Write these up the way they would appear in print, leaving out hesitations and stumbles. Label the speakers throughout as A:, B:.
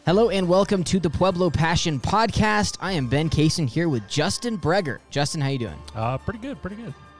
A: Hello and welcome to the Pueblo Passion podcast. I am Ben Cason here with Justin Bregar. Justin, how you doing?
B: Pretty good.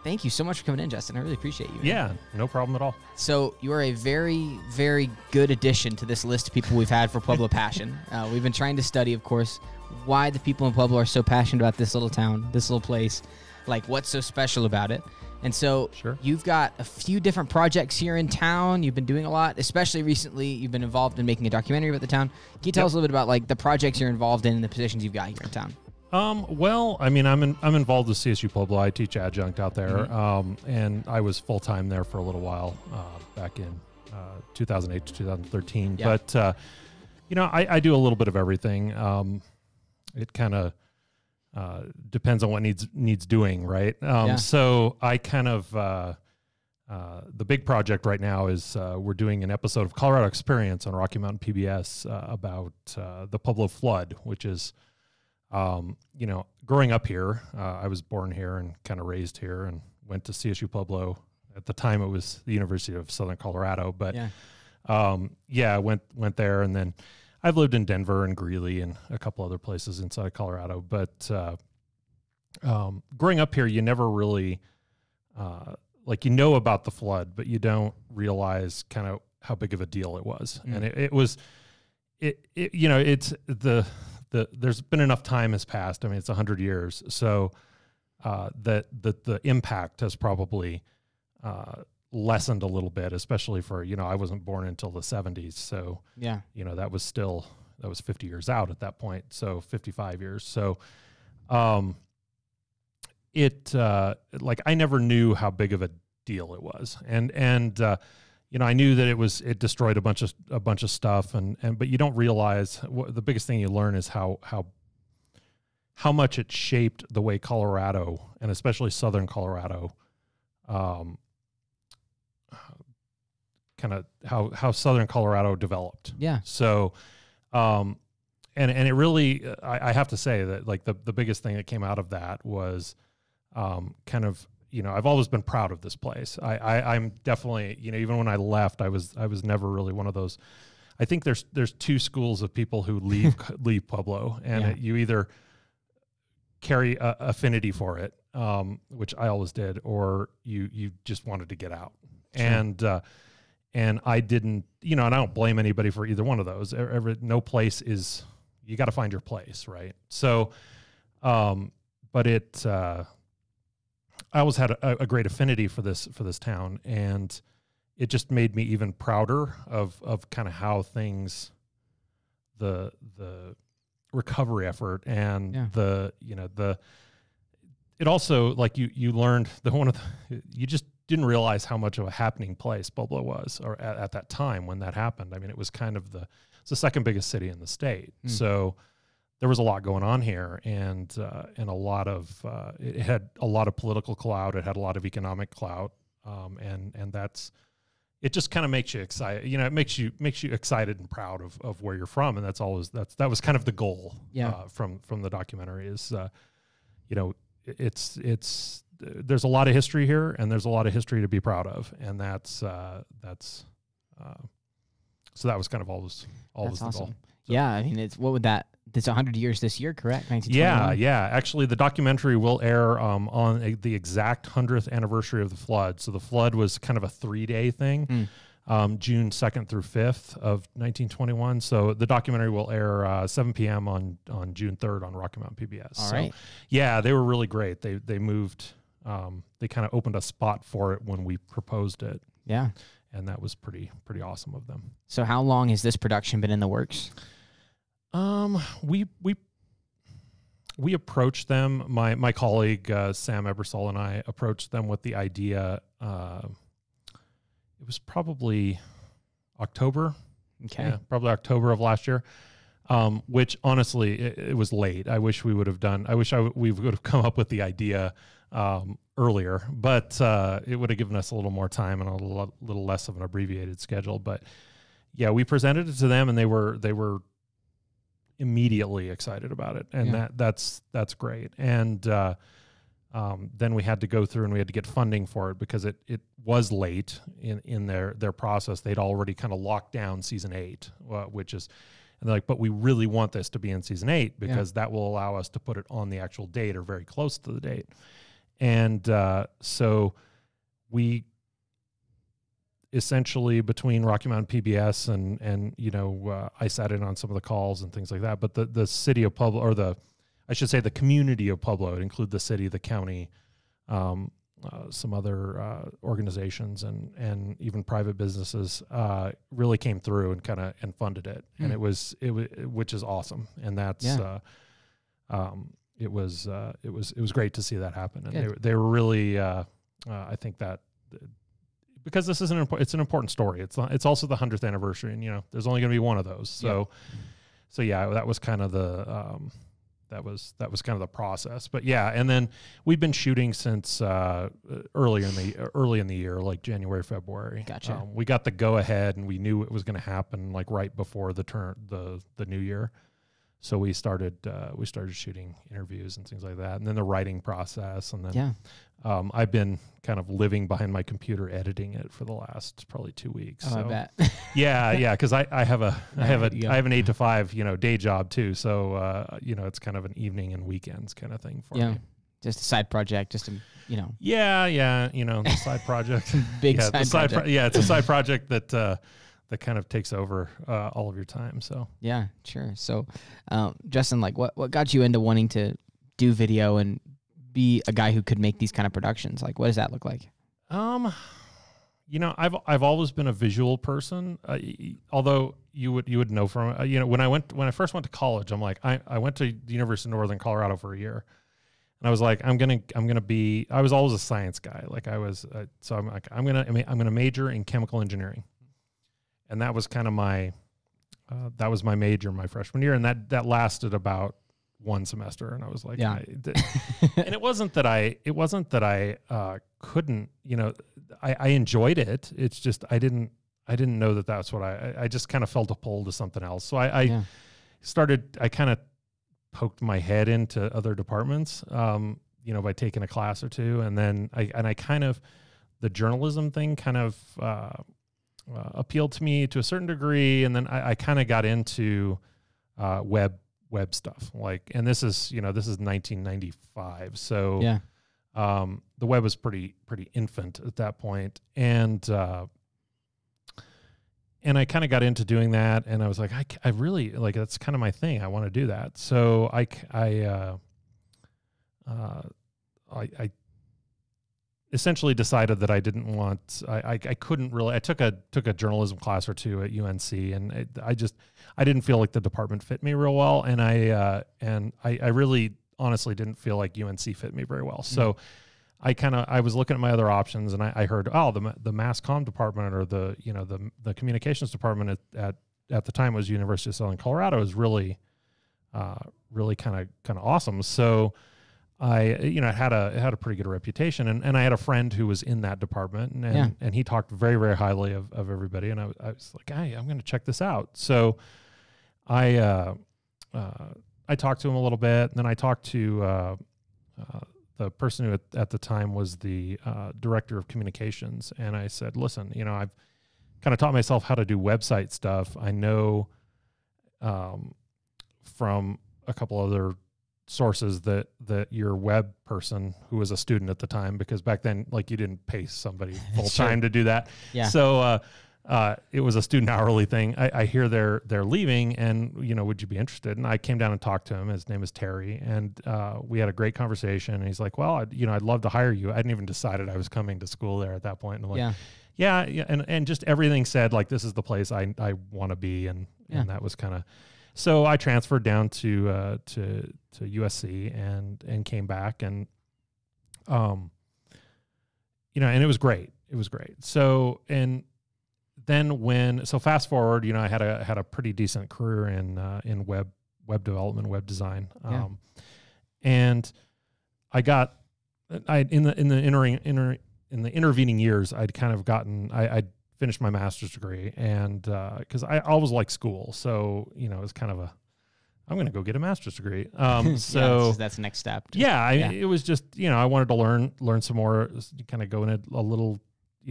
A: Thank you so much for coming in, Justin. I really appreciate you.
B: Yeah, no problem at all.
A: So you are a very, very good addition to this list of people we've had for Pueblo Passion. We've been trying to study, of course, why the people in Pueblo are so passionate about this little town, this little place, like what's so special about it. And so You've got a few different projects here in town. You've been doing a lot, especially recently. You've been involved in making a documentary about the town. Can you tell us a little bit about like the projects you're involved in and the positions you've got here in town?
B: Well, I mean, I'm involved with CSU Pueblo. I teach adjunct out there, and I was full time there for a little while back in 2008 to 2013. Yeah. But I do a little bit of everything. It kind of depends on what needs doing, right? So I kind of the big project right now is we're doing an episode of Colorado Experience on Rocky Mountain PBS about the Pueblo Flood, which is growing up here. I was born here and kind of raised here, and went to CSU Pueblo. At the time, it was the University of Southern Colorado, but went there, and then I've lived in Denver and Greeley and a couple other places inside Colorado. But growing up here, you never really about the flood, but you don't realize kind of how big of a deal it was. And there's been enough time has passed. I mean, it's 100 years. So that the impact has probably lessened a little bit, especially for, I wasn't born until the 70s. So, that was 50 years out at that point. So 55 years. So I never knew how big of a deal it was. And I knew that it destroyed a bunch of stuff, but you don't realize the biggest thing you learn is how much it shaped the way Colorado, and especially Southern Colorado, kind of how Southern Colorado developed. Yeah. So, and it really, I have to say that like the biggest thing that came out of that was, I've always been proud of this place. I'm definitely, even when I left, I was never really one of those. I think there's two schools of people who leave Pueblo, and you either carry a affinity for it, which I always did, or you just wanted to get out. Sure. And I didn't, and I don't blame anybody for either one of those. No place is, you got to find your place, right? So, I always had a great affinity for this town, and it just made me even prouder of kind of how things, the recovery effort, and it also, like you learned you just didn't realize how much of a happening place Pueblo was, or at that time when that happened. I mean, it was kind of it's the second biggest city in the state. So there was a lot going on here, and a lot of it had a lot of political clout. It had a lot of economic clout, and it just kind of makes you excited. It makes you excited and proud of where you're from, and that was kind of the goal. From the documentary is, there's a lot of history here, and there's a lot of history to be proud of, and so that was kind of always
A: awesome.
B: The goal. So.
A: Yeah, I mean, it's 100 years this year, correct? 1921? Yeah.
B: Actually, the documentary will air on the exact 100th anniversary of the flood. So the flood was kind of a 3-day thing, June 2nd through 5th of 1921. So the documentary will air 7 p.m. on June 3rd on Rocky Mountain PBS.
A: All right.
B: Yeah, they were really great. They moved. They kind of opened a spot for it when we proposed it.
A: Yeah.
B: And that was pretty awesome of them.
A: So how long has this production been in the works?
B: We approached them. My colleague Sam Ebersole and I approached them with the idea. It was probably October.
A: Okay.
B: Yeah, probably October of last year. Which honestly, it was late. I wish we would have done. We would have come up with the idea earlier, but it would have given us a little more time and a little less of an abbreviated schedule. But yeah, we presented it to them, and they were immediately excited about it, and that's great. And then we had to go through and we had to get funding for it because it was late in their process. They'd already kind of locked down season 8, and And they're like, but we really want this to be in season 8 because that will allow us to put it on the actual date or very close to the date. And so we essentially, between Rocky Mountain PBS and I sat in on some of the calls and things like that. But the city of Pueblo, or the community of Pueblo, it include the city, the county, some other organizations and even private businesses really came through and funded it, and it was which is awesome, and that's it was great to see that happen, and they were really I think that because this is it's an important story. It's also the 100th anniversary, and there's only going to be one of those, so that was kind of the. That was kind of the process, but and then we've been shooting since early in the year, like January, February.
A: Gotcha.
B: We got the go ahead, and we knew it was going to happen like right before the new year. So we started shooting interviews and things like that, and then the writing process, and then I've been kind of living behind my computer editing it for the last probably 2 weeks.
A: Oh,
B: so,
A: I bet.
B: yeah, because I have an 8 to 5 day job too, so it's kind of an evening and weekends kind of thing for me.
A: Just a side project, just to
B: the side project,
A: big side project.
B: It's a side project that kind of takes over all of your time. So
A: yeah, sure. So Justin, like what got you into wanting to do video and be a guy who could make these kind of productions? Like, what does that look like?
B: I've always been a visual person. Although you would know from when I first went to college, I'm like I went to the University of Northern Colorado for a year, and I was like I was always a science guy. Like I was, so I'm like I'm gonna major in chemical engineering. And that was kind of my major my freshman year, and that lasted about one semester. And I was like, and it wasn't that I couldn't, I enjoyed it. It's just I didn't know that's what I just kind of felt a pull to something else. So I kind of poked my head into other departments, by taking a class or two, and then I kind of the journalism thing kind of. Appealed to me to a certain degree, and then I kind of got into web stuff. Like, and this is 1995, so the web was pretty infant at that point, and I kind of got into doing that, and I was like, I really like that's kind of my thing. I want to do that, so I essentially decided that I didn't want. I couldn't really. I took a journalism class or two at UNC, and I didn't feel like the department fit me real well, and I really honestly didn't feel like UNC fit me very well. So I was looking at my other options, and I heard the mass comm department, or the communications department at the time was University of Southern Colorado, is really kind of awesome. So. It had a pretty good reputation, and I had a friend who was in that department, and he talked very, very highly of everybody, and I was like, hey, I'm going to check this out. So I talked to him a little bit, and then I talked to the person who at the time was the director of communications, and I said, listen, I've kind of taught myself how to do website stuff. I know from a couple other sources that your web person who was a student at the time, because back then, like, you didn't pay somebody full time to do that. Yeah. So it was a student hourly thing. I hear they're leaving, and would you be interested? And I came down and talked to him. His name is Terry, and we had a great conversation. And he's like, well, I'd love to hire you. I hadn't even decided I was coming to school there at that point. And I'm like, yeah, and just everything said, like, this is the place I want to be, and that was kind of. So I transferred down to USC and came back, and and it was great. It was great. So, and then fast forward, I had a pretty decent career in web development, web design, and in the intervening years, I'd kind of I'd finished my master's degree, and because I always liked school, so it was kind of I'm going to go get a master's degree. So
A: that's the next step.
B: It was just I wanted to learn some more, kind of go in a little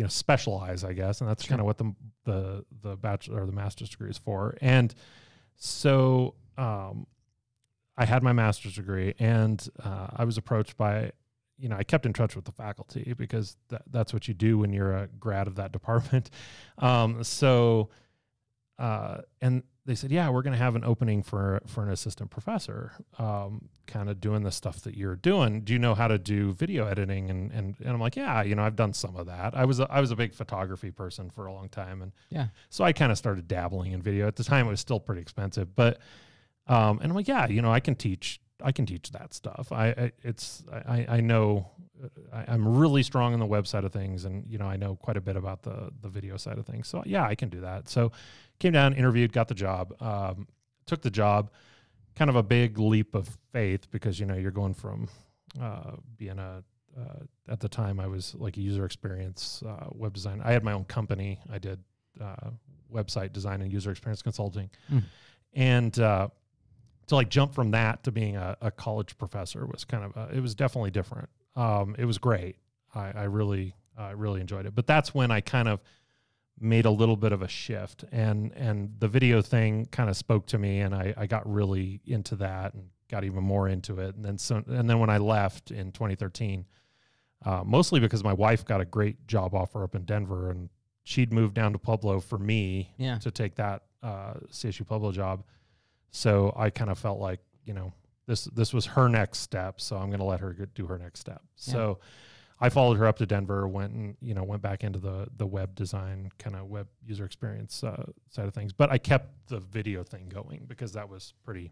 B: specialize, I guess, and that's kind of what the bachelor or the master's degree is for. And So I had my master's degree, and I was approached by, I kept in touch with the faculty because that's what you do when you're a grad of that department. And they said, yeah, we're going to have an opening for an assistant professor, kind of doing the stuff that you're doing. Do you know how to do video editing? And I'm like, yeah, I've done some of that. I was a big photography person for a long time. And yeah, so I kind of started dabbling in video. At the time, it was still pretty expensive, but, and I'm like, yeah, I can teach that stuff. I know I'm really strong on the web side of things, and I know quite a bit about the video side of things. So yeah, I can do that. So came down, interviewed, got the job, took the job. Kind of a big leap of faith because you're going from being at the time I was like a user experience web design. I had my own company. I did website design and user experience consulting, and to like jump from that to being a college professor was kind of it was definitely different. It was great. I really enjoyed it. But that's when I kind of made a little bit of a shift, and the video thing kind of spoke to me, and I got really into that and got even more into it. And then when I left in 2013, mostly because my wife got a great job offer up in Denver, and she'd moved down to Pueblo for me to take that CSU Pueblo job. So I kind of felt like, this was her next step, so I'm going to let her do her next step. Yeah. So I followed her up to Denver, went back into the web design, kind of web user experience side of things. But I kept the video thing going because that was pretty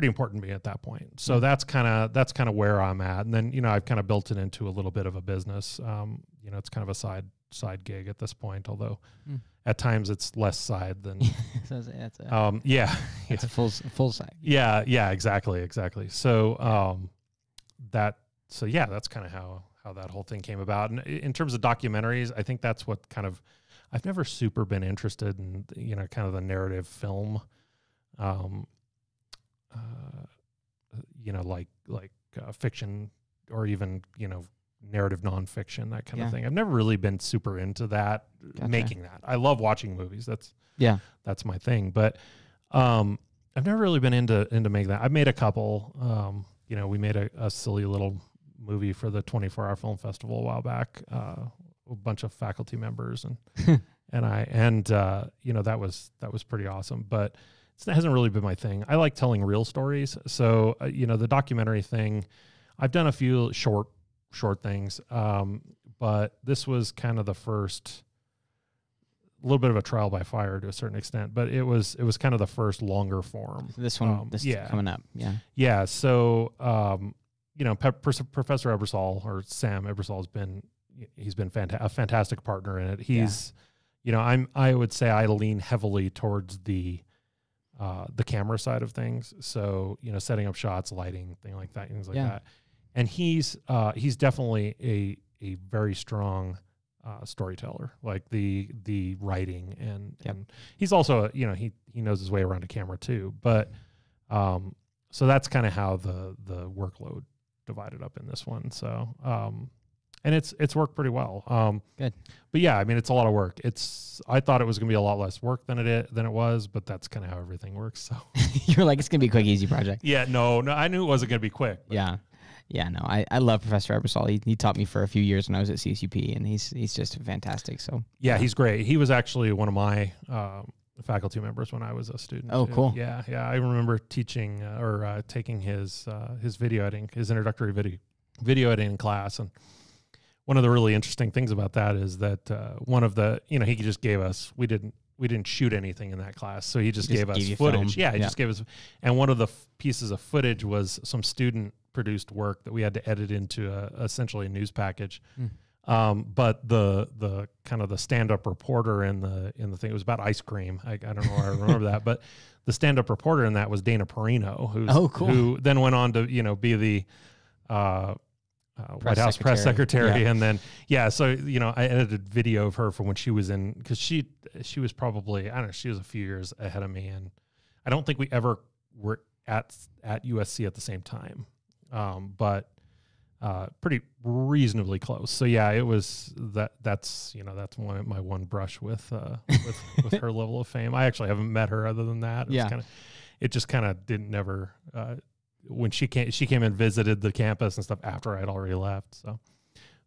B: important to me at that point. So that's kind of where I'm at. And then, I've kind of built it into a little bit of a business. It's kind of a side gig at this point, although at times it's less side than
A: it's
B: a
A: full side.
B: Yeah, exactly. So that's kind of how that whole thing came about. And in terms of documentaries, I think that's what I've never super been interested in, kind of the narrative film, like fiction or even, narrative nonfiction, that kind of thing. I've never really been super into that, making that. I love watching movies. That's my thing. But I've never really been into making that. I've made a couple. We made a silly little movie for the 24-hour film festival a while back. A bunch of faculty members and that was pretty awesome. But it hasn't really been my thing. I like telling real stories. So the documentary thing, I've done a few short things, but this was kind of the first, a little bit of a trial by fire to a certain extent, but it was kind of the first longer form.
A: This one, coming up.
B: Yeah. So, Professor Ebersole, or Sam Ebersole, he's been a fantastic partner in it. He's, I would say I lean heavily towards the camera side of things. So, setting up shots, lighting, things like that. And he's definitely a very strong storyteller, like the writing and he's also he knows his way around a camera too. But so that's kind of how the workload divided up in this one. So and it's worked pretty well.
A: Good.
B: But yeah, I mean, it's a lot of work. I thought it was going to be a lot less work than it was, but that's kind of how everything works. So
A: you're like, it's going to be a quick, easy project.
B: Yeah, no, I knew it wasn't going to be quick.
A: Yeah, no, I love Professor Ebersole. He taught me for a few years when I was at CSUP, and he's just fantastic. So
B: yeah, he's great. He was actually one of my faculty members when I was a student.
A: Oh, cool.
B: Yeah. I remember teaching or taking his video editing, his introductory video editing class, and one of the really interesting things about that is that one of the he just gave us we didn't shoot anything in that class, so he just gave us footage. Film. Yeah, just gave us, and one of the pieces of footage was some student produced work that we had to edit into essentially a news package. But the kind of the stand-up reporter in the thing, it was about ice cream. I don't know why I remember that, but the stand-up reporter in that was Dana Perino, who then went on to be the White House press secretary, and then so I edited video of her from when she was in, because she was probably, I don't know, she was a few years ahead of me, and I don't think we ever were at USC at the same time. But pretty reasonably close. So yeah, it was that's my one brush with with her level of fame. I actually haven't met her other than that. It just kind of didn't never, when she came and visited the campus and stuff after I'd already left. So,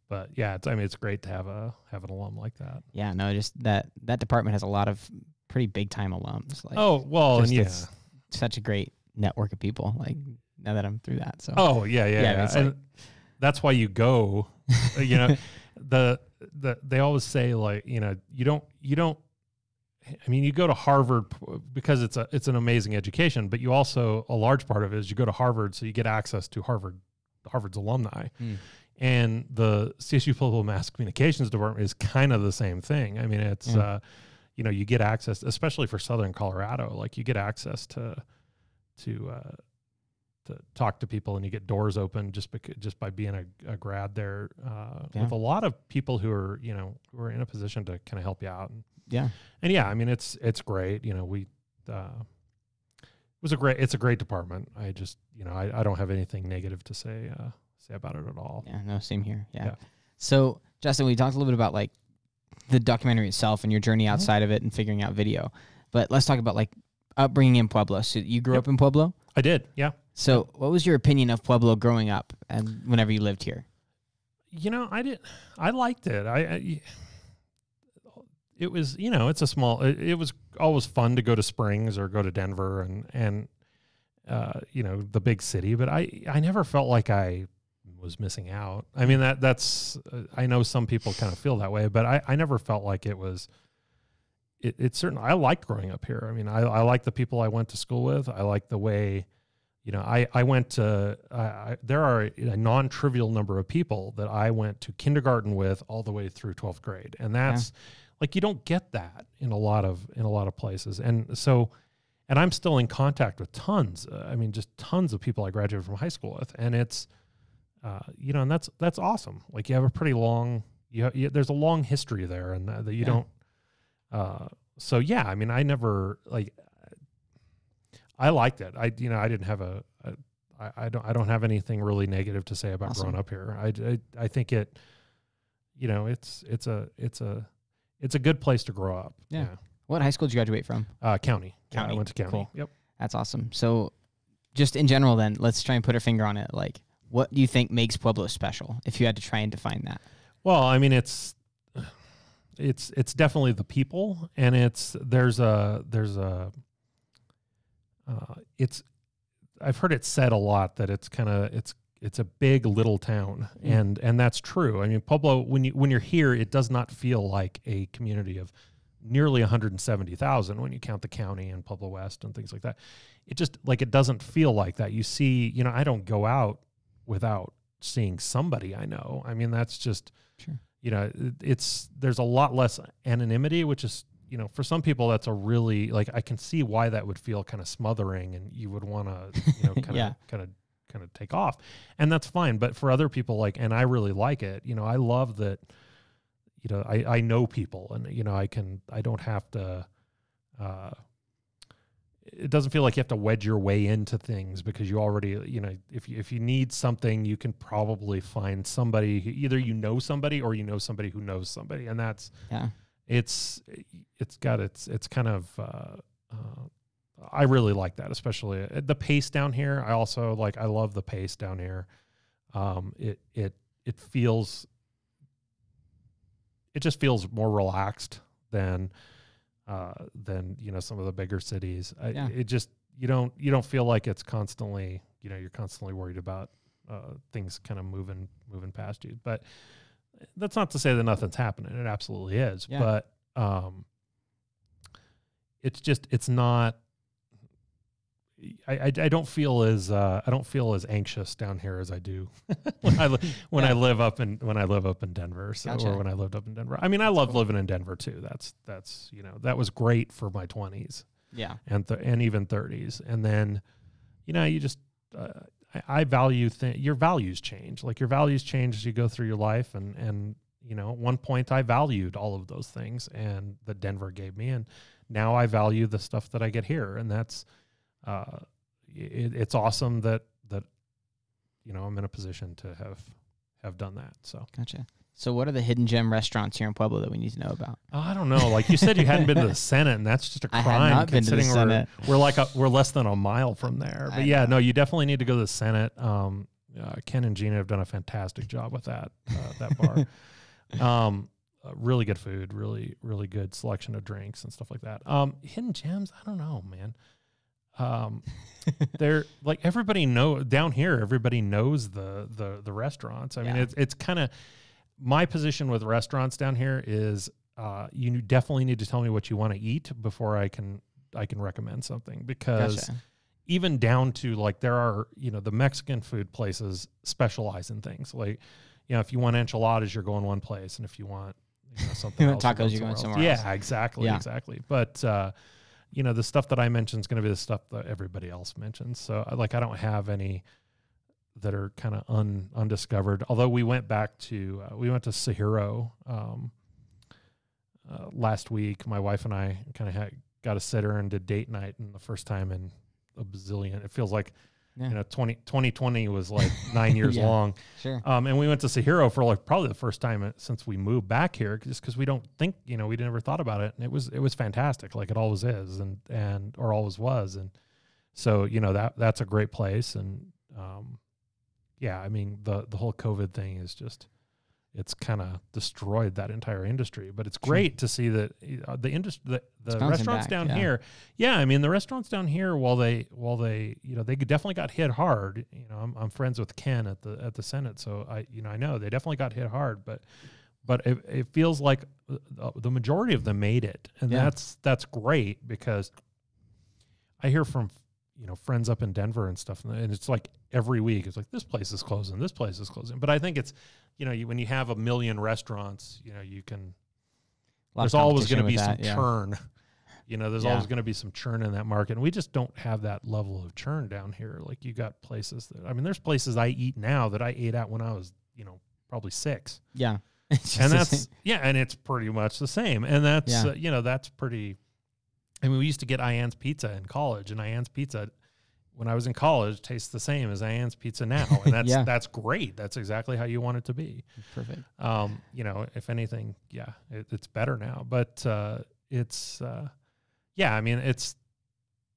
B: but yeah, it's great to have an alum like that.
A: Yeah, no, just that department has a lot of pretty big time alums. Like,
B: it's
A: such a great network of people. Like, now that I'm through that, so.
B: Oh yeah. And that's why you go. They always say, like, you don't. I mean, you go to Harvard because it's an amazing education, but you also, a large part of it is you go to Harvard so you get access to Harvard's alumni. And the CSU Pueblo Mass Communications Department is kind of the same thing. I mean, it's you get access, especially for Southern Colorado, like you get access to talk to people, and you get doors open just by being a grad there, with a lot of people who are in a position to kind of help you out. I mean, it's great. It's a great department. I just, I don't have anything negative to say about it at all.
A: Yeah, no, same here. Yeah. So Justin, we talked a little bit about like the documentary itself and your journey outside of it and figuring out video, but let's talk about like upbringing in Pueblo. So you grew up in Pueblo?
B: I did. Yeah.
A: So what was your opinion of Pueblo growing up and whenever you lived here?
B: I liked it. It was, it was always fun to go to Springs or go to Denver and the big city, but I never felt like I was missing out. I mean, that's I know some people kind of feel that way, but I never felt like it was, it certainly, I liked growing up here. I mean, I like the people I went to school with. I like the way, I went to, there are a non-trivial number of people that I went to kindergarten with all the way through 12th grade. And that's like, you don't get that in a lot of places. And so, and I'm still in contact with tons, just tons of people I graduated from high school with. And it's, and that's awesome. Like, you have a pretty long, there's a long history there, and that you don't, so yeah, I mean, I never, like, I liked it. I didn't have I don't have anything really negative to say about growing up here. I think it, it's a good place to grow up.
A: Yeah. What high school did you graduate from?
B: County.
A: Yeah,
B: I went to County.
A: Cool.
B: Yep.
A: That's awesome. So just in general then, let's try and put our finger on it. Like, what do you think makes Pueblo special, if you had to try and define that?
B: Well, I mean, it's definitely the people, and I've heard it said a lot that it's a big little town, and that's true. I mean, Pueblo, when you're here, it does not feel like a community of nearly 170,000 when you count the county and Pueblo West and things like that. It just, like, it doesn't feel like that. You see, I don't go out without seeing somebody I know. I mean, that's just, there's a lot less anonymity, which is, for some people, that's a really, like, I can see why that would feel kind of smothering, and you would want to, kind of take off, and that's fine. But for other people, like, and I really like it, I love that, I know people, and, I don't have to, it doesn't feel like you have to wedge your way into things, because you already, if you need something, you can probably find somebody, either somebody or somebody who knows somebody, and that's, it's kind of, I really like that, especially the pace down here. I also I love the pace down here. It just feels more relaxed than some of the bigger cities. It just, you don't feel like it's constantly, you're constantly worried about things kind of moving past you. But that's not to say that nothing's happening. It absolutely is. Yeah. But it's not. I don't feel as anxious down here as I do when I live up in Denver. So Gotcha. Or when I lived up in Denver. I mean, I love living in Denver too. That's that was great for my 20s. Yeah. And even 30s. And then, you just I value your values change. Like, your values change as you go through your life, and at one point I valued all of those things and that Denver gave me, and now I value the stuff that I get here, and that's it's awesome that I'm in a position to have done that. So
A: gotcha. So what are the hidden gem restaurants here in Pueblo that we need to know about?
B: I don't know. Like you said, you hadn't been to the Senate, and that's just a crime.
A: I have not been to the Senate.
B: We're less than a mile from there. But yeah, no, you definitely need to go to the Senate. Ken and Gina have done a fantastic job with that bar. Really good food, really, really good selection of drinks and stuff like that. Hidden gems, I don't know, man. They're like everybody down here. Everybody knows the restaurants. I mean, it's kind of my position with restaurants down here is you definitely need to tell me what you want to eat before I can recommend something, because even down to like there are the Mexican food places specialize in things like if you want enchiladas you're going one place, and if you want something else,
A: tacos you're going somewhere else.
B: Yeah, exactly. But the stuff that I mentioned is going to be the stuff that everybody else mentions. So I don't have any that are kind of undiscovered. Although we went to Sahiro last week. My wife and I kind of got a sitter and did date night, and the first time in a bazillion. It feels like 2020 was like 9 years long.
A: Sure.
B: And we went to Sahiro for like probably the first time since we moved back here, just because we don't think, we never thought about it. And it was fantastic. Like it always is or always was. And so, that's a great place. And, I mean, the whole COVID thing is just, it's kind of destroyed that entire industry, but it's great to see that the industry, the restaurants down here. Yeah. I mean, the restaurants down here, while they, they definitely got hit hard. I'm friends with Ken at the Senate. So I know they definitely got hit hard, but it feels like the majority of them made it. And that's great, because I hear from, friends up in Denver and stuff. And it's like every week it's like, this place is closing, this place is closing. But I think it's, when you have 1 million restaurants, you can, there's always going to be some churn. There's always going to be some churn in that market. And we just don't have that level of churn down here. Like you got places there's places I eat now that I ate at when I was, probably 6.
A: Yeah.
B: And that's, and it's pretty much the same. And that's, that's pretty, I mean, we used to get Ian's Pizza in college, and Ian's Pizza, when I was in college, tastes the same as Ian's Pizza now. And that's great. That's exactly how you want it to be.
A: Perfect.
B: If anything, it's better now. But it's, I mean, it's,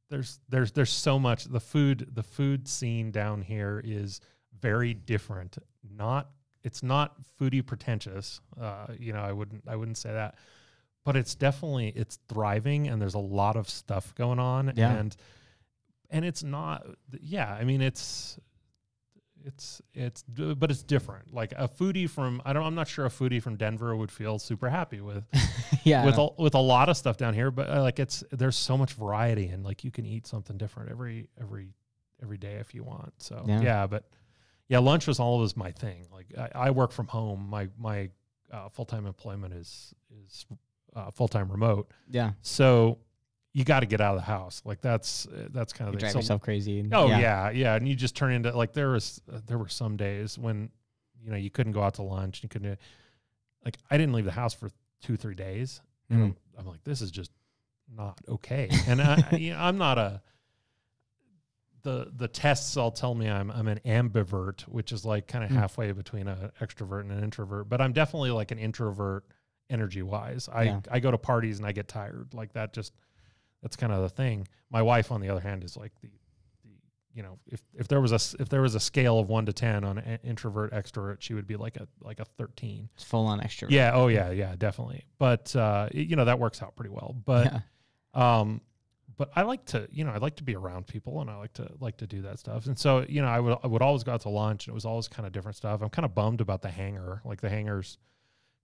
B: there's so much. The food scene down here is very different. It's not foodie pretentious. I wouldn't say that. But it's thriving, and there's a lot of stuff going on. And it's not, I mean, but it's different. Like a foodie from, I'm not sure a foodie from Denver would feel super happy with, with a lot of stuff down here, but there's so much variety, and like you can eat something different every day if you want. So, lunch was always my thing. Like I work from home. My full-time employment is full-time remote. Yeah. So you got to get out of the house. Like that's kind of
A: drive yourself crazy.
B: And you just turn into like there were some days when you couldn't go out to lunch. You couldn't, like I didn't leave the house for 2-3 days. And I'm like, this is just not okay. And I'm not the tests all tell me I'm an ambivert, which is like kind of halfway between an extrovert and an introvert. But I'm definitely like an introvert energy wise. I go to parties and I get tired. Like that's kind of the thing. My wife, on the other hand, is like the if there was a scale of 1 to 10 on introvert extrovert, she would be like a 13.
A: It's full on extrovert.
B: Yeah. Oh yeah, definitely. But that works out pretty well. But but I like to be around people, and I like to do that stuff. And so I would always go out to lunch, and it was always kind of different stuff. I'm kind of bummed about the hangar. Like the hangar's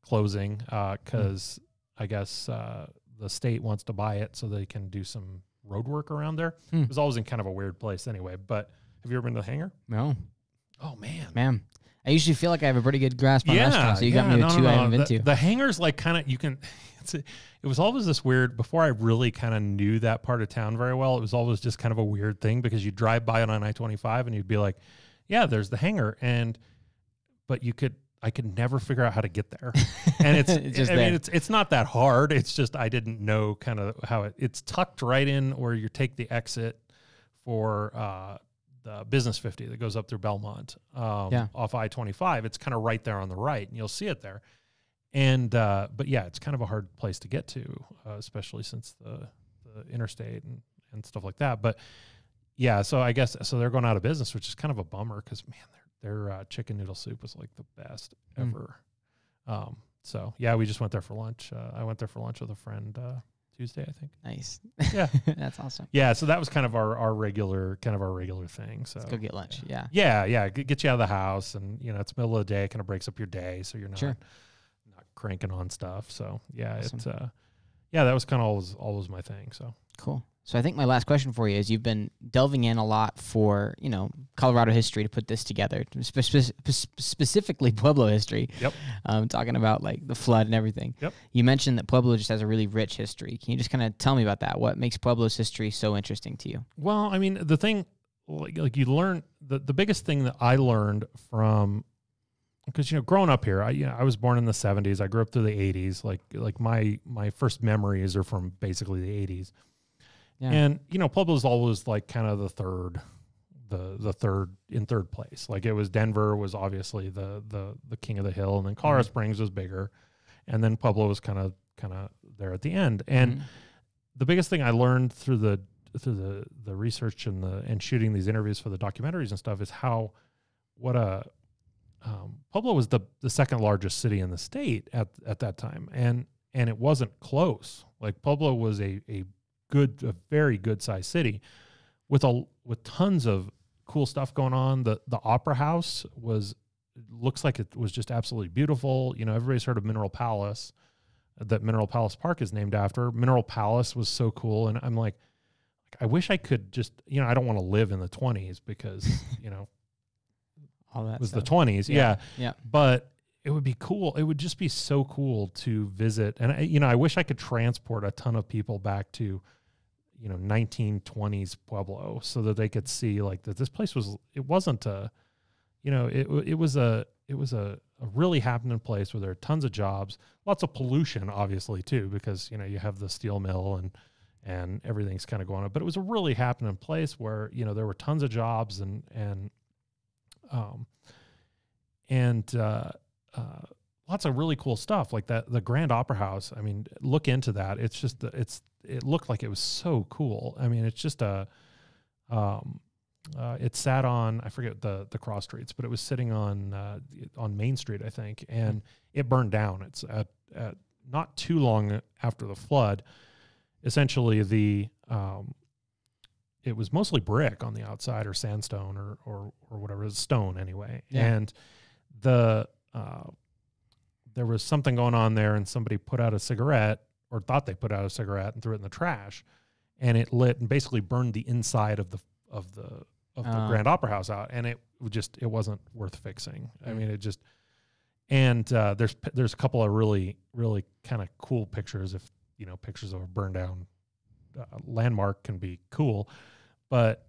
B: closing because I guess the state wants to buy it so they can do some road work around there. It was always in kind of a weird place anyway. But have you ever been to the hangar?
A: No.
B: Oh man.
A: I usually feel like I have a pretty good grasp on restaurants. So you got me with two I haven't been to.
B: The hangar's like kind of it was always this weird, before I really kind of knew that part of town very well, it was always just kind of a weird thing, because you drive by it on I-25 and you'd be like, yeah, there's the hangar. But I could never figure out how to get there. And it's not that hard. It's just, I didn't know kind of how it's tucked right in where you take the exit for the Business 50 that goes up through Belmont, off I-25. It's kind of right there on the right, and you'll see it there. And but yeah, it's kind of a hard place to get to, especially since the interstate and stuff like that. But yeah, so I guess they're going out of business, which is kind of a bummer because man, their chicken noodle soup was like the best ever. So yeah, we just went there for lunch. I went there for lunch with a friend Tuesday, I think.
A: Nice.
B: Yeah,
A: that's awesome.
B: Yeah, so that was kind of our regular thing. So
A: let's go get lunch.
B: Yeah. Get you out of the house, and it's middle of the day. It kind of breaks up your day, so you're not cranking on stuff. So yeah, awesome. That was kind of always my thing. So
A: cool. So I think my last question for you is, you've been delving in a lot for, Colorado history to put this together, specifically Pueblo history.
B: Yep.
A: Talking about like the flood and everything.
B: Yep.
A: You mentioned that Pueblo just has a really rich history. Can you just kind of tell me about that? What makes Pueblo's history so interesting to you?
B: Well, I mean, the thing, like you learn, the biggest thing that I learned from, because growing up here, I was born in the 70s. I grew up through the 80s. Like my first memories are from basically the 80s. Yeah. And Pueblo's always like kind of the third in third place. Like it was Denver was obviously the king of the hill, and then Colorado Springs was bigger, and then Pueblo was kind of there at the end. And the biggest thing I learned through the research and shooting these interviews for the documentaries and stuff is how Pueblo was the second largest city in the state at that time, and it wasn't close. Like Pueblo was a very good sized city with tons of cool stuff going on. The Opera House looks like it was just absolutely beautiful. Everybody's heard of Mineral Palace, that Mineral Palace Park is named after. Mineral Palace was so cool, and I'm like, I wish I could just, I don't want to live in the 20s because,
A: all that
B: it was
A: stuff.
B: The 20s.
A: Yeah.
B: But it would be cool. It would just be so cool to visit. And I wish I could transport a ton of people back to 1920s Pueblo so that they could see like that this place was, it wasn't a, it was a really happening place where there are tons of jobs, lots of pollution, obviously too, because, you have the steel mill and everything's kind of going on, but it was a really happening place where, there were tons of jobs and lots of really cool stuff like that. The Grand Opera House. I mean, look into that. It's just, it looked like it was so cool. I mean, it's just it sat on, I forget the cross streets, but it was sitting on Main Street, I think, and it burned down. It's at not too long after the flood. Essentially, it was mostly brick on the outside, or sandstone, or whatever, it's stone anyway. Yeah. And there was something going on there, and somebody put out a cigarette, or thought they put out a cigarette, and threw it in the trash, and it lit and basically burned the inside of the Grand Opera House out, and it wasn't worth fixing. I mean, it just, and there's a couple of really really kind of cool pictures. If pictures of a burned down landmark can be cool, but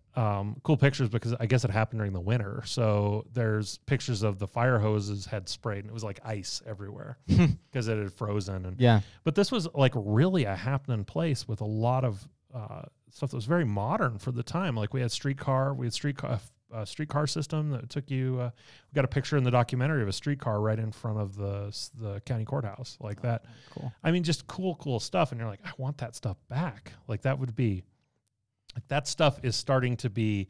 B: cool pictures because I guess it happened during the winter. So there's pictures of the fire hoses had sprayed, and it was like ice everywhere because it had frozen. And but this was like really a happening place with a lot of stuff that was very modern for the time. Like we had streetcar system that took you. We got a picture in the documentary of a streetcar right in front of the county courthouse, like that.
A: Cool.
B: I mean, just cool stuff. And you're like, I want that stuff back. Like that would be. Like that stuff is starting to be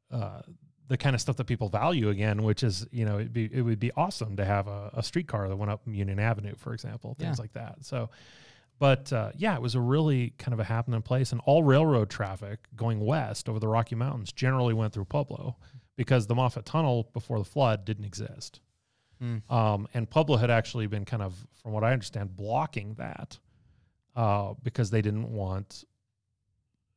B: the kind of stuff that people value again, which is, it would be awesome to have a streetcar that went up Union Avenue, for example, things like that. So, but it was a really kind of a happening place, and all railroad traffic going west over the Rocky Mountains generally went through Pueblo because the Moffat Tunnel before the flood didn't exist. And Pueblo had actually been kind of, from what I understand, blocking that because they didn't want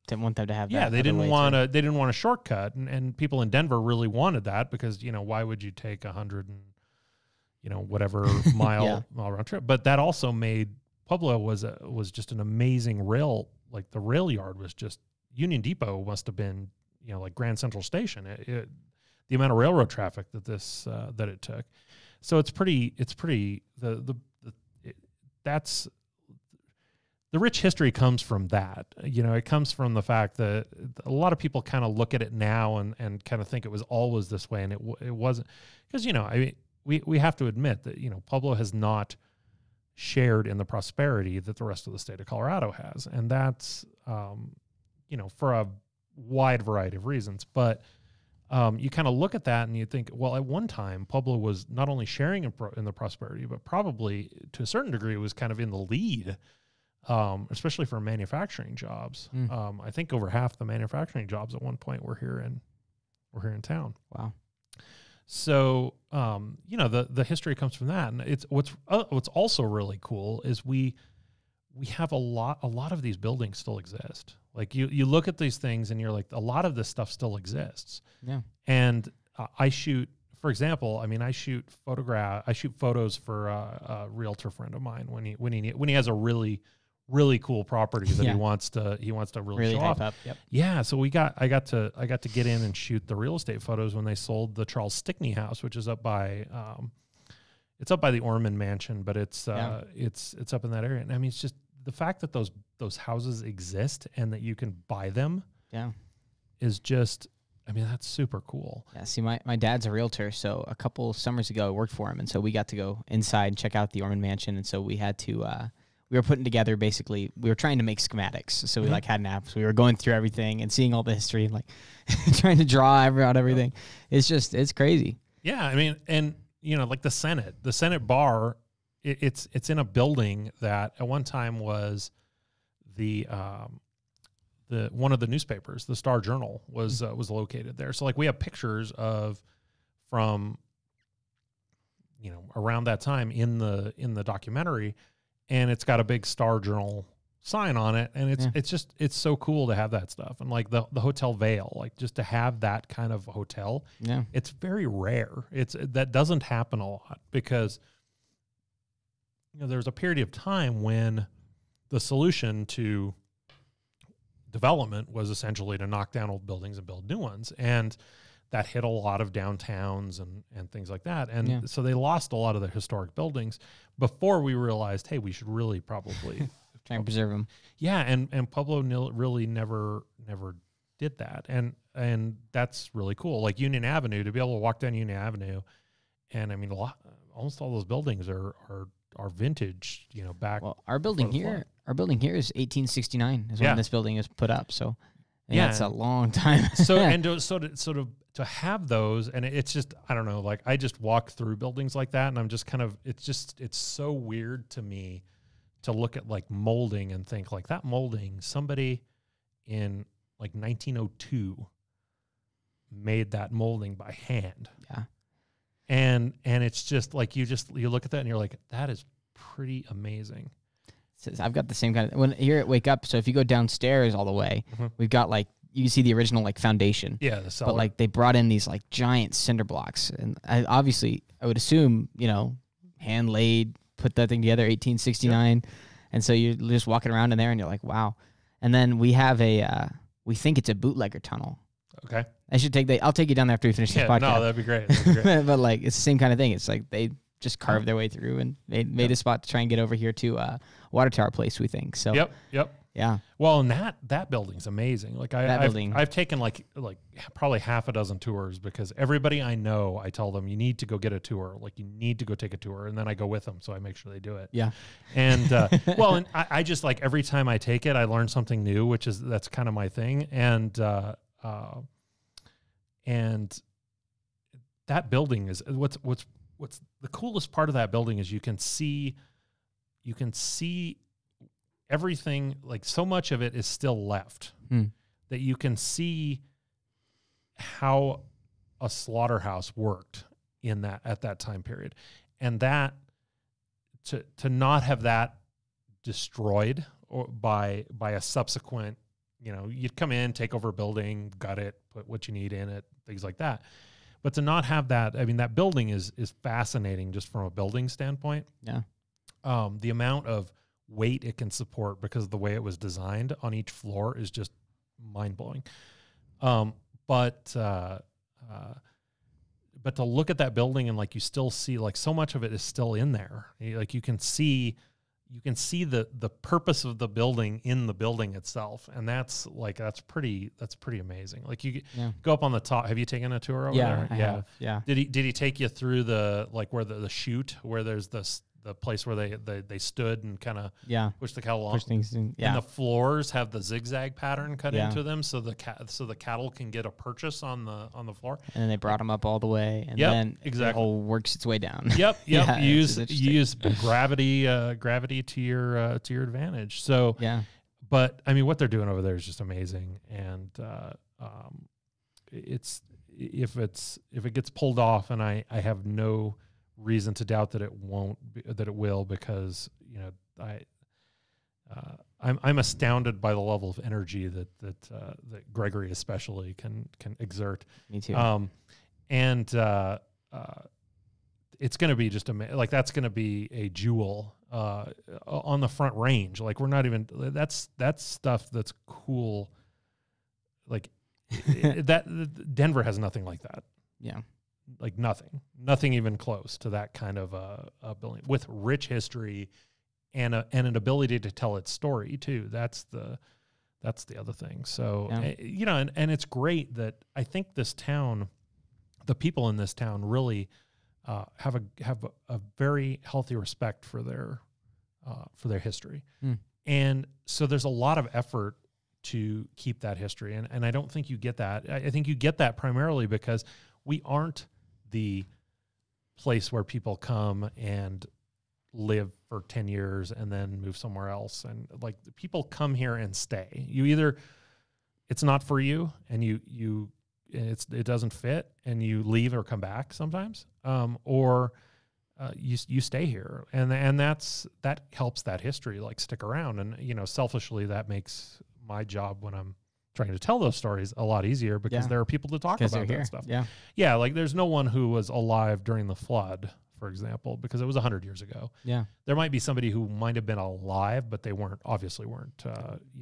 A: them to have that.
B: Yeah, they didn't want a shortcut, and people in Denver really wanted that because why would you take 100 and whatever mile round trip? But that also made Pueblo was just an amazing rail. Like the rail yard was just, Union Depot must have been like Grand Central Station. The amount of railroad traffic that that it took. So that's the rich history comes from that. It comes from the fact that a lot of people kind of look at it now and kind of think it was always this way, and it wasn't. Because, we have to admit that, Pueblo has not shared in the prosperity that the rest of the state of Colorado has. And that's, for a wide variety of reasons. But you kind of look at that and you think, well, at one time, Pueblo was not only sharing in the prosperity, but probably to a certain degree was kind of in the lead, especially for manufacturing jobs. I think over half the manufacturing jobs at one point were here in town.
A: Wow.
B: So, the history comes from that. And it's what's also really cool is we have a lot of these buildings still exist. Like you look at these things and you're like, a lot of this stuff still exists.
A: Yeah.
B: And I shoot, for example, I shoot photos for a realtor friend of mine when he has a really cool property that he wants to really show off.
A: Up. Yep.
B: Yeah, so I got to get in and shoot the real estate photos when they sold the Charles Stickney house, which is up by the Orman Mansion, but it's up in that area. And it's just the fact that those houses exist and that you can buy them.
A: Yeah.
B: Is just, that's super cool.
A: Yeah. See, my dad's a realtor, so a couple summers ago I worked for him, and so we got to go inside and check out the Orman Mansion, and so we had to. We were putting together, basically, we were trying to make schematics. So we had apps. We were going through everything and seeing all the history and trying to draw out everything. It's crazy.
B: Yeah. And like the Senate bar, it's in a building that at one time was the one of the newspapers, the Star Journal was located there. So we have pictures from around that time in the documentary. And it's got a big Star Journal sign on it, and it's so cool to have that stuff. And the Hotel Vale, just to have that kind of hotel, it's very rare. That doesn't happen a lot because there's a period of time when the solution to development was essentially to knock down old buildings and build new ones, and that hit a lot of downtowns and things like that. And so they lost a lot of the historic buildings before we realized, hey, we should really probably
A: try and preserve them.
B: Yeah. And Pueblo really never did that. And that's really cool. Like Union Avenue, to be able to walk down Union Avenue. And almost all those buildings are vintage, back.
A: Well, our building here is 1869 is when this building is put up. So that's a long time. To have those, and it's just, I don't know, I just walk through buildings like that, and I'm just kind of, it's so weird to me to look at molding and think that molding, somebody in 1902 made that molding by hand. Yeah.
B: And it's just you look at that and you're like, that is pretty amazing.
A: I've got the same kind of, when here at Wake Up, so if you go downstairs all the way, we've got you can see the original foundation.
B: Yeah, the cellar.
A: But they brought in these giant cinder blocks, and I would assume hand laid, put that thing together, 1869, and so you're just walking around in there and you're like, wow. And then we have we think it's a bootlegger tunnel.
B: Okay.
A: I'll take you down there after we finish this podcast.
B: No, that'd be great.
A: But it's the same kind of thing. It's they just carved their way through and made a spot to try and get over here to Water Tower Place, we think. So
B: Yep.
A: Yeah.
B: Well, and that building's amazing. I've taken probably half a dozen tours because everybody I know, I tell them, you need to go get a tour. You need to go take a tour, and then I go with them, so I make sure they do it.
A: Yeah.
B: And and I just every time I take it, I learn something new, that's kind of my thing. And that building is what's the coolest part of that building is you can see everything, so much of it is still left that you can see how a slaughterhouse worked at that time period. And that to not have that destroyed or by a subsequent, you'd come in, take over a building, gut it, put what you need in it, things like that. But to not have that, that building is fascinating just from a building standpoint.
A: Yeah.
B: The amount of weight it can support because of the way it was designed on each floor is just mind-blowing. But to look at that building and you still see so much of it is still in there. You can see you can see the purpose of the building in the building itself, and that's pretty amazing. Like you go up on the top. Have you taken a tour over there?
A: I have. Yeah.
B: Did he take you through the where the chute where there's the place where they stood and kind of pushed the cattle along?
A: Push things in,
B: And the floors have the zigzag pattern cut into them, so the cattle can get a purchase on the floor.
A: And then they brought them up all the way, and then
B: exactly.
A: it all works its way down.
B: Yep. You use gravity to your advantage. So but I mean, what they're doing over there is just amazing, and it's if it gets pulled off, and I have no reason to doubt that it will, because I'm astounded by the level of energy that Gregory especially can exert.
A: Me too.
B: It's going to be just like that's going to be a jewel on the Front Range. Like we're not even that's stuff that's cool. Like that Denver has nothing like that.
A: Yeah.
B: Like nothing even close to that kind of a building with rich history and an ability to tell its story too. That's the other thing. So, and it's great that I think this town, the people in this town really have a very healthy respect for their history. And so there's a lot of effort to keep that history. And I don't think you get that. I think you get that primarily because we aren't the place where people come and live for 10 years and then move somewhere else. And like people come here and stay. You either, it's not for you and it doesn't fit and you leave or come back sometimes. Or you stay here and that helps that history like stick around. And, selfishly that makes my job when I'm trying to tell those stories a lot easier because there are people to talk about that stuff. Yeah. Like there's no one who was alive during the flood, for example, because it was 100 years ago. Yeah. There might be somebody who might have been alive, but they obviously weren't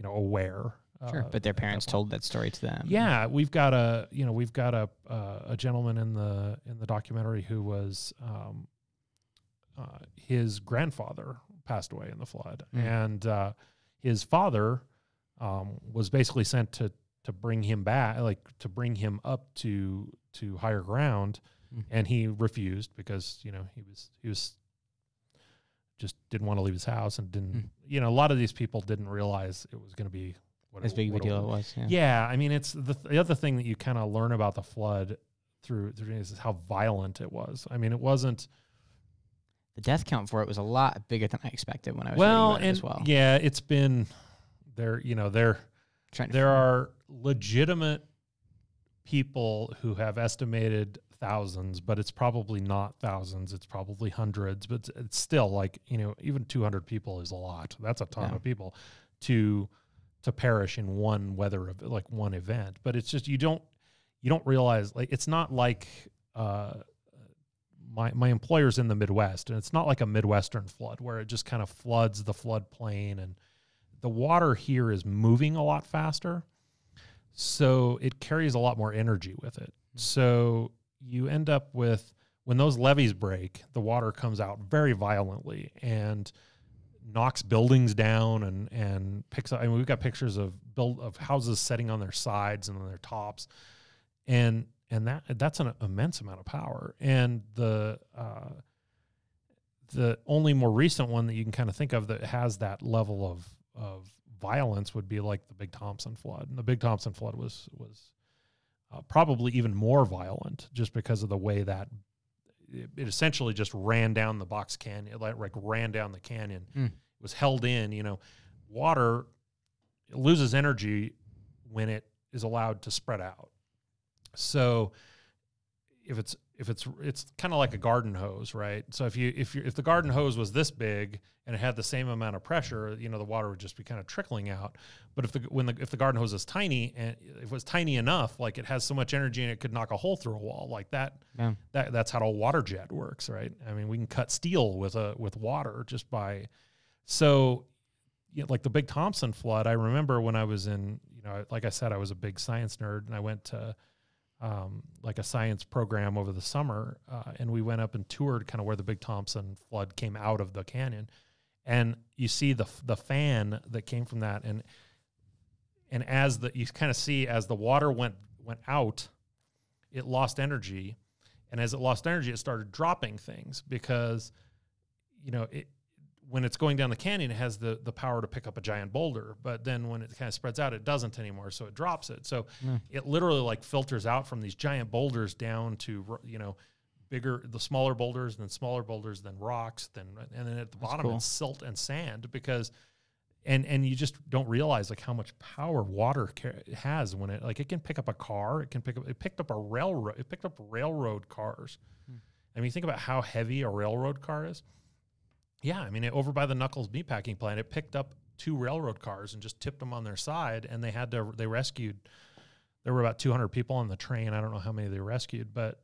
B: aware.
A: Sure. But their parents told that story to them.
B: Yeah. We've got a gentleman in the documentary who was, his grandfather passed away in the flood and, his father, was basically sent to bring him back, like to bring him up to higher ground, and he refused because he was just didn't want to leave his house and didn't. A lot of these people didn't realize it was going to be
A: as big of a deal it was.
B: Yeah, I mean, it's the other thing that you kind of learn about the flood through is how violent it was. I mean, it wasn't.
A: The death count for it was a lot bigger than I expected when I was reading about it as well.
B: Yeah, it's been. There are legitimate people who have estimated thousands, but it's probably not thousands. It's probably hundreds, but it's still like, even 200 people is a lot. That's a ton of people to perish in one one event. But it's just, you don't realize, like, it's not like, my employer's in the Midwest, and it's not like a Midwestern flood where it just kind of floods the floodplain, and the water here is moving a lot faster, so it carries a lot more energy with it. So you end up with, when those levees break, the water comes out very violently and knocks buildings down and picks up. I mean, we've got pictures of houses setting on their sides and on their tops, and that's an immense amount of power. And the only more recent one that you can kind of think of that has that level of violence would be like the Big Thompson flood. And the Big Thompson flood was probably even more violent just because of the way that it essentially just ran down the box canyon, like ran down the canyon. It was held in. Water loses energy when it is allowed to spread out. So if it's kind of like a garden hose, right? So if the garden hose was this big and it had the same amount of pressure, the water would just be kind of trickling out. But if the garden hose is tiny, and if it was tiny enough, like it has so much energy and it could knock a hole through a wall, like that. Yeah. That's how a water jet works, right? I mean, we can cut steel with water just by. So, like the Big Thompson flood, I remember when I was in, like I said, I was a big science nerd, and I went to like a science program over the summer, and we went up and toured kind of where the Big Thompson flood came out of the canyon. And you see the fan that came from that, and as you kind of see as the water went out, it lost energy, and as it lost energy, it started dropping things because, when it's going down the canyon, it has the power to pick up a giant boulder, but then when it kind of spreads out, it doesn't anymore, so it drops it. So it literally like filters out from these giant boulders down to, the smaller boulders, then smaller boulders, then rocks, and then at the bottom it's silt and sand because, and you just don't realize like how much power water has when it can pick up a car, it picked up railroad cars. I mean, think about how heavy a railroad car is. Yeah, I mean, over by the Knuckles meatpacking plant, it picked up 2 railroad cars and just tipped them on their side, and they rescued. There were about 200 people on the train. I don't know how many they rescued, but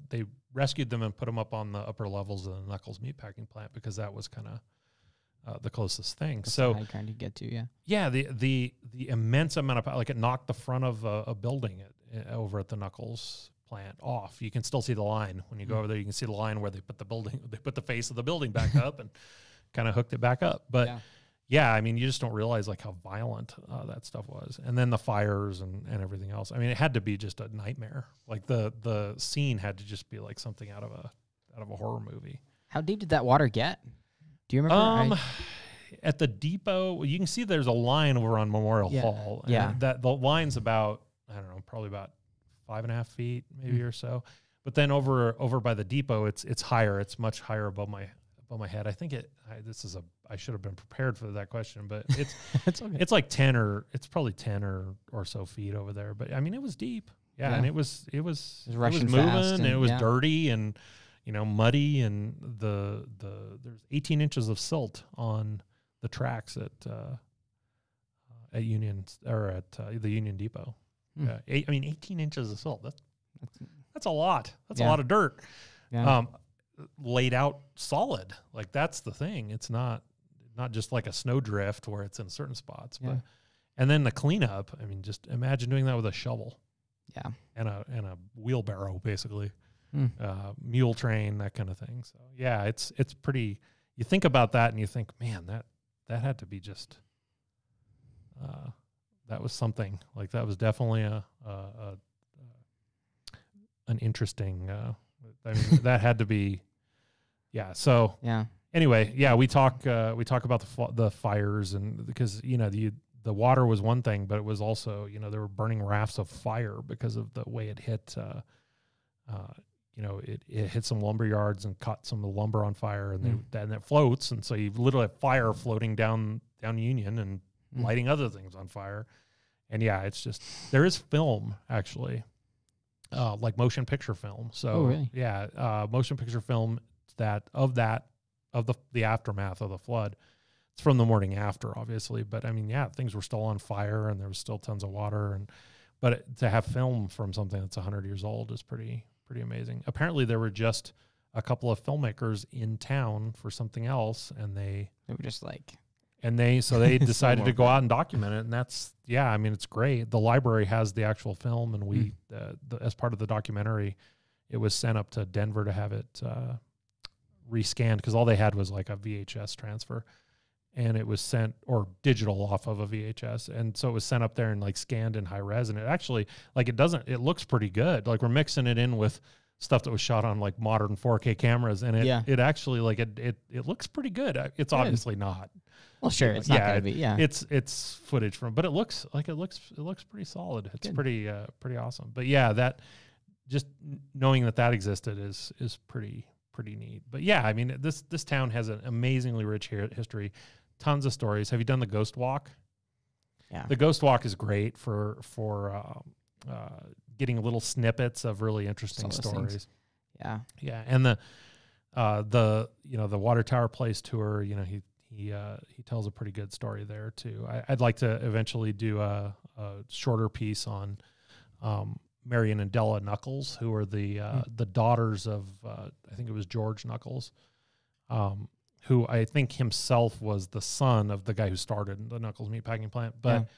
B: they rescued them and put them up on the upper levels of the Knuckles meatpacking plant because that was kind of the closest thing.
A: That's
B: so
A: how you kind of get to, yeah.
B: Yeah, the immense amount of power, like it knocked the front of a building over at the Knuckles plant off. You can still see the line when you go over there. You can see the line where they put the face of the building back up and kind of hooked it back up. But yeah, I mean, you just don't realize like how violent that stuff was. And then the fires and everything else. I mean, it had to be just a nightmare. Like the scene had to just be like something out of a horror movie.
A: How deep did that water get? Do you remember?
B: At the depot, you can see there's a line over on Memorial Hall. And that the line's about, I don't know, probably about 5.5 feet maybe or so. But then over by the depot, it's higher. It's much higher above my head. I think I should have been prepared for that question, but it's okay. It's like 10 or so feet over there. But I mean, it was deep. Yeah. And it was moving and it was dirty and, muddy, and there's 18 inches of silt on the tracks at Union or at the Union Depot. 18 inches of silt. That's a lot. That's a lot of dirt. Yeah. Laid out solid. Like that's the thing. It's not just like a snowdrift where it's in certain spots. But and then the cleanup. I mean, just imagine doing that with a shovel. Yeah. And a wheelbarrow, basically. Mule train, that kind of thing. So yeah, it's pretty. You think about that and you think, man, that had to be just. That was something. Like that was definitely an interesting. I mean, that had to be. Yeah. So. Yeah. Anyway, yeah, we talk about the fires, and because the water was one thing, but it was also there were burning rafts of fire because of the way it hit. It hit some lumber yards and caught some of the lumber on fire, and then it floats, and so you literally have fire floating down Union and lighting other things on fire. And yeah, it's just there is film actually, like motion picture film. So really? Yeah, motion picture film of the aftermath of the flood. It's from the morning after, obviously, but I mean, yeah, things were still on fire and there was still tons of water, but to have film from something that's 100 years old is pretty amazing. Apparently, there were just a couple of filmmakers in town for something else, and they were just like. And they decided to go out and document it, and that's I mean, it's great. The library has the actual film, and we as part of the documentary, it was sent up to Denver to have it rescanned because all they had was like a VHS transfer, and it was sent or digital off of a VHS, and so it was sent up there and like scanned in high res, and it actually it looks pretty good. Like we're mixing it in with stuff that was shot on like modern 4K cameras, and it actually like it looks pretty good. It's obviously not. Well, sure, it's not going to be. Yeah, it's footage from, but it looks pretty solid. It's pretty awesome. But yeah, that just knowing that existed is pretty neat. But yeah, I mean this town has an amazingly rich history, tons of stories. Have you done the Ghost Walk? Yeah, the Ghost Walk is great for getting little snippets of really interesting stories. Things. Yeah, and the Water Tower Place tour. He tells a pretty good story there too. I'd like to eventually do a shorter piece on Marion and Della Knuckles, who are the daughters of I think it was George Knuckles, who I think himself was the son of the guy who started the Knuckles meatpacking plant. But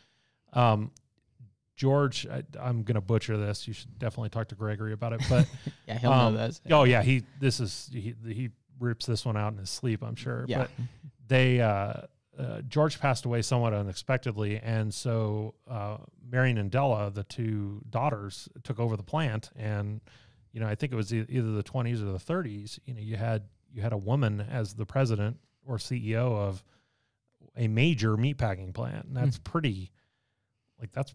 B: George, I'm going to butcher this. You should definitely talk to Gregory about it. But
A: yeah, he'll know this.
B: Oh yeah, rips this one out in his sleep, I'm sure.
A: Yeah.
B: But they George passed away somewhat unexpectedly, and so Marion and Della, the two daughters, took over the plant. And I think it was either the 20s or the 30s. You had a woman as the president or CEO of a major meatpacking plant, and that's that's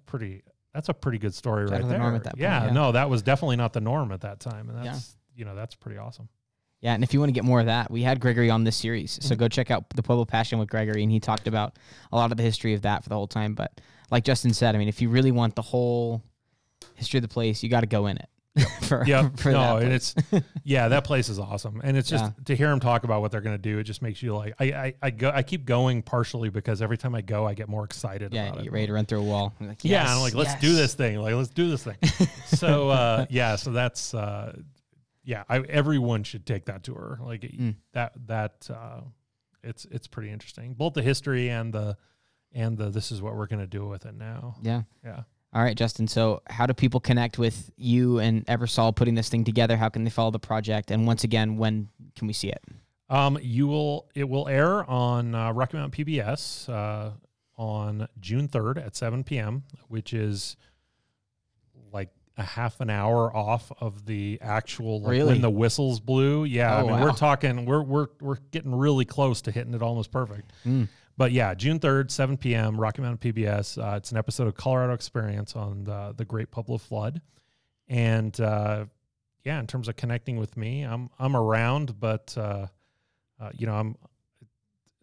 B: a pretty good story right there.
A: Norm at that point,
B: yeah, no, that was definitely not the norm at that time, and that's that's pretty awesome.
A: Yeah, and if you want to get more of that, we had Gregory on this series, so go check out the Pueblo Passion with Gregory, and he talked about a lot of the history of that for the whole time. But like Justin said, I mean, if you really want the whole history of the place, you got to go in it. for
B: and it's that place is awesome, and it's just to hear him talk about what they're going to do, it just makes you like I keep going partially because every time I go I get more excited about it.
A: You get ready to run through a wall. I'm like,
B: I'm like, let's do this thing, so so that's everyone should take that tour, like it's pretty interesting, both the history and the this is what we're going to do with it now. All right, Justin. So how do people connect with you and Ebersole putting this thing together? How can they follow the project? And once again, when can we see it? It will air on Rocky Mountain PBS on June 3rd at 7 p.m., which is like a half an hour off of the actual when the whistles blew. Yeah, we're talking we're getting really close to hitting it almost perfect. But yeah, June 3rd, 7 p.m., Rocky Mountain PBS. It's an episode of Colorado Experience on the Great Pueblo Flood. And in terms of connecting with me, I'm around, but I'm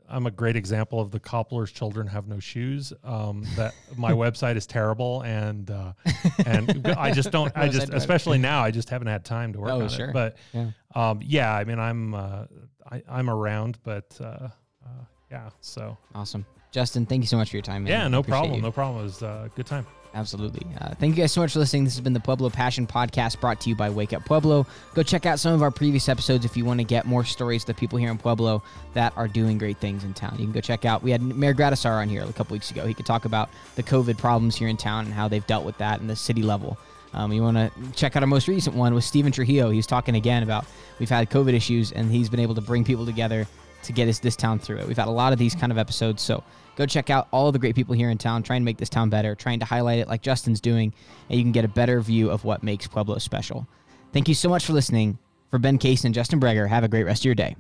B: a great example of the cobbler's children have no shoes. That my website is terrible, and I just don't. Especially now, I just haven't had time to work on it. But I mean, I'm around, but. So
A: awesome. Justin, thank you so much for your time, man.
B: Yeah, no problem. No problem. It was a good time.
A: Absolutely. Thank you guys so much for listening. This has been the Pueblo Passion Podcast, brought to you by Wake Up Pueblo. Go check out some of our previous episodes if you want to get more stories of the people here in Pueblo that are doing great things in town. You can go check out. We had Mayor Gradisar on here a couple weeks ago. He could talk about the COVID problems here in town and how they've dealt with that in the city level. You want to check out our most recent one with Stephen Trujillo. He was talking again about we've had COVID issues, and he's been able to bring people together to get this town through it. We've had a lot of these kind of episodes, so go check out all of the great people here in town, trying to make this town better, trying to highlight it like Justin's doing, and you can get a better view of what makes Pueblo special. Thank you so much for listening. For Ben Cason and Justin Bregar, have a great rest of your day.